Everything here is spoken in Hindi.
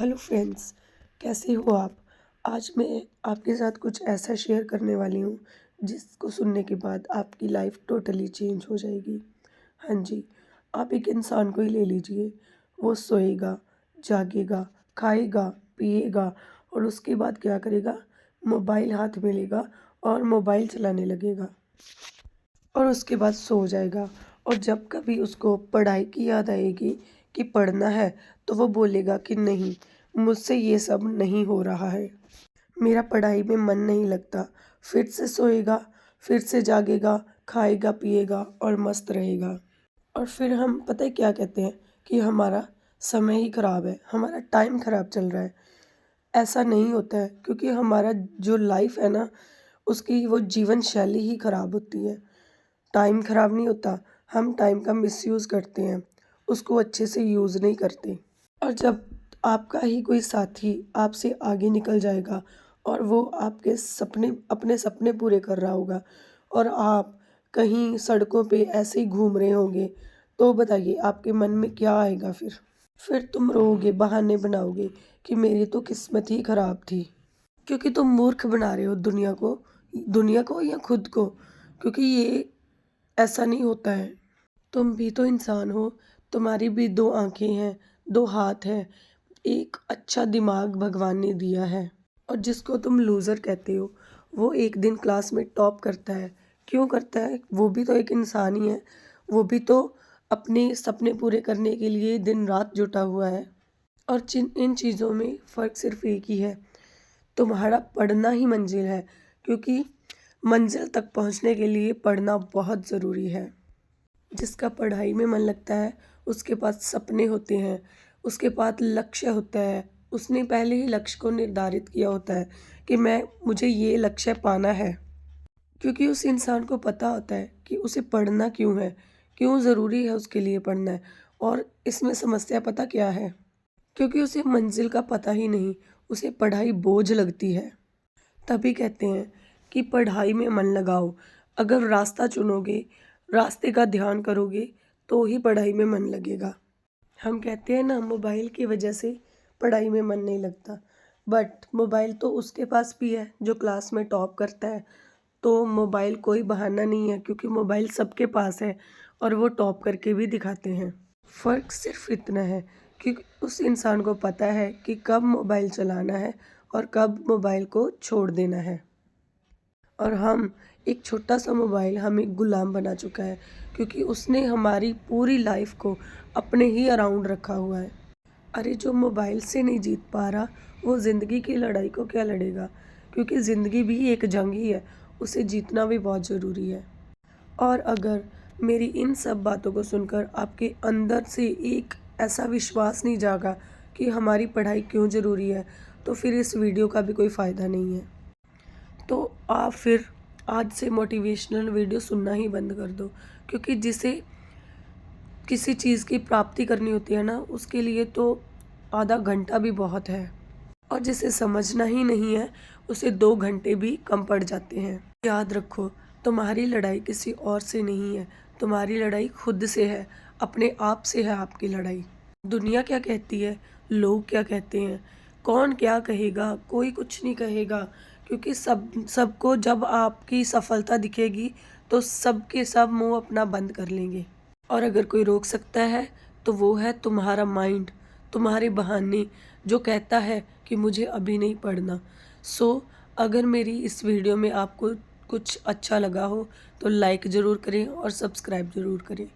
हेलो फ्रेंड्स, कैसे हो आप। आज मैं आपके साथ कुछ ऐसा शेयर करने वाली हूँ जिसको सुनने के बाद आपकी लाइफ टोटली चेंज हो जाएगी। हाँ जी, आप एक इंसान को ही ले लीजिए। वो सोएगा, जागेगा, खाएगा, पिएगा और उसके बाद क्या करेगा, मोबाइल हाथ में लेगा और मोबाइल चलाने लगेगा और उसके बाद सो जाएगा। और जब कभी उसको पढ़ाई की याद आएगी कि पढ़ना है, तो वो बोलेगा कि नहीं, मुझसे ये सब नहीं हो रहा है, मेरा पढ़ाई में मन नहीं लगता। फिर से सोएगा, फिर से जागेगा, खाएगा, पिएगा और मस्त रहेगा। और फिर हम पता है क्या कहते हैं कि हमारा समय ही खराब है, हमारा टाइम खराब चल रहा है। ऐसा नहीं होता है, क्योंकि हमारा जो लाइफ है ना, उसकी वो जीवन शैली ही खराब होती है। टाइम ख़राब नहीं होता, हम टाइम का मिसयूज़ करते हैं, उसको अच्छे से यूज़ नहीं करते। और जब आपका ही कोई साथी आपसे आगे निकल जाएगा और वो आपके सपने अपने सपने पूरे कर रहा होगा और आप कहीं सड़कों पे ऐसे ही घूम रहे होंगे, तो बताइए आपके मन में क्या आएगा फिर? फिर तुम रोओगे, बहाने बनाओगे कि मेरी तो किस्मत ही ख़राब थी। क्योंकि तुम मूर्ख बना रहे हो दुनिया को या खुद को। क्योंकि ये ऐसा नहीं होता है। तुम भी तो इंसान हो, तुम्हारी भी 2 आँखें हैं, 2 हाथ हैं, एक अच्छा दिमाग भगवान ने दिया है। और जिसको तुम लूज़र कहते हो, वो एक दिन क्लास में टॉप करता है। क्यों करता है? वो भी तो एक इंसान ही है। वो भी तो अपने सपने पूरे करने के लिए दिन-रात जुटा हुआ है। और जिन इन चीज़ों में फ़र्क सिर्फ़ एक ही है, तुम्हारा पढ़ना ही मंज़िल है। क्योंकि मंज़िल तक पहुँचने के लिए पढ़ना बहुत ज़रूरी है। जिसका पढ़ाई में मन लगता है, उसके पास सपने होते हैं, उसके पास लक्ष्य होता है। उसने पहले ही लक्ष्य को निर्धारित किया होता है कि मुझे ये लक्ष्य पाना है। क्योंकि उस इंसान को पता होता है कि उसे पढ़ना क्यों है, क्यों ज़रूरी है उसके लिए पढ़ना है। और इसमें समस्या पता क्या है? क्योंकि उसे मंज़िल का पता ही नहीं, उसे पढ़ाई बोझ लगती है। तभी कहते हैं कि पढ़ाई में मन लगाओ। अगर रास्ता चुनोगे, रास्ते का ध्यान करोगे, तो ही पढ़ाई में मन लगेगा। हम कहते हैं ना, मोबाइल की वजह से पढ़ाई में मन नहीं लगता, बट मोबाइल तो उसके पास भी है जो क्लास में टॉप करता है। तो मोबाइल कोई बहाना नहीं है, क्योंकि मोबाइल सबके पास है और वो टॉप करके भी दिखाते हैं। फ़र्क सिर्फ़ इतना है कि उस इंसान को पता है कि कब मोबाइल चलाना है और कब मोबाइल को छोड़ देना है। और हम एक छोटा-सा मोबाइल हमें गुलाम बना चुका है, क्योंकि उसने हमारी पूरी लाइफ़ को अपने ही अराउंड रखा हुआ है। अरे जो मोबाइल से नहीं जीत पा रहा, वो ज़िंदगी की लड़ाई को क्या लड़ेगा? क्योंकि ज़िंदगी भी एक जंग ही है, उसे जीतना भी बहुत ज़रूरी है। और अगर मेरी इन सब बातों को सुनकर आपके अंदर से एक ऐसा विश्वास नहीं जागा कि हमारी पढ़ाई क्यों ज़रूरी है, तो फिर इस वीडियो का भी कोई फ़ायदा नहीं है। तो आप फिर आज से मोटिवेशनल वीडियो सुनना ही बंद कर दो। क्योंकि जिसे किसी चीज़ की प्राप्ति करनी होती है ना, उसके लिए तो आधा घंटा भी बहुत है। और जिसे समझना ही नहीं है, उसे 2 घंटे भी कम पड़ जाते हैं। याद रखो, तुम्हारी लड़ाई किसी और से नहीं है, तुम्हारी लड़ाई खुद से है, अपने आप से है आपकी लड़ाई। दुनिया क्या कहती है, लोग क्या कहते हैं, कौन क्या कहेगा, कोई कुछ नहीं कहेगा। क्योंकि सबको जब आपकी सफलता दिखेगी, तो सब के सब मुँह अपना बंद कर लेंगे। और अगर कोई रोक सकता है, तो वो है तुम्हारा माइंड, तुम्हारे बहाने, जो कहता है कि मुझे अभी नहीं पढ़ना। सो अगर मेरी इस वीडियो में आपको कुछ अच्छा लगा हो, तो लाइक ज़रूर करें और सब्सक्राइब ज़रूर करें।